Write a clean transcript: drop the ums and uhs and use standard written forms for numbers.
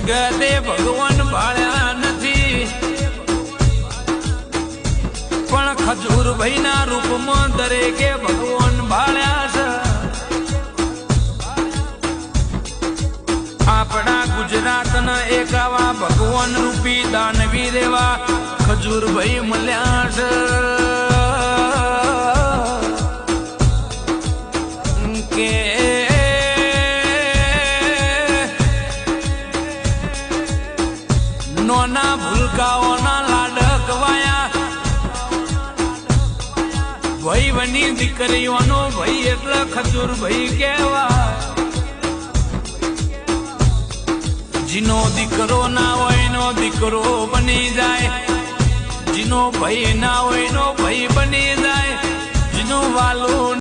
જગતે ભગવાન ભાળ્યા નથી, પણ ખજૂરભાઈ ના રૂપમાં દરેકે ભગવાન ભાળ્યા છે. આપણા ગુજરાતના એક આવા ભગવાન રૂપી દાનવીર એવા ખજૂરભાઈ મળ્યા છે કે નોના ભૂલકાઓના લાડકવાયા. ભાઈ બની દીકરીઓનો ભાઈ એટલે ખજૂરભાઈ કહેવાય. જીનો દીકરો ના હોય નો દીકરો બની જાય, જીનો ભાઈ ના હોય નો ભાઈ બની જાય, જીનો વાલો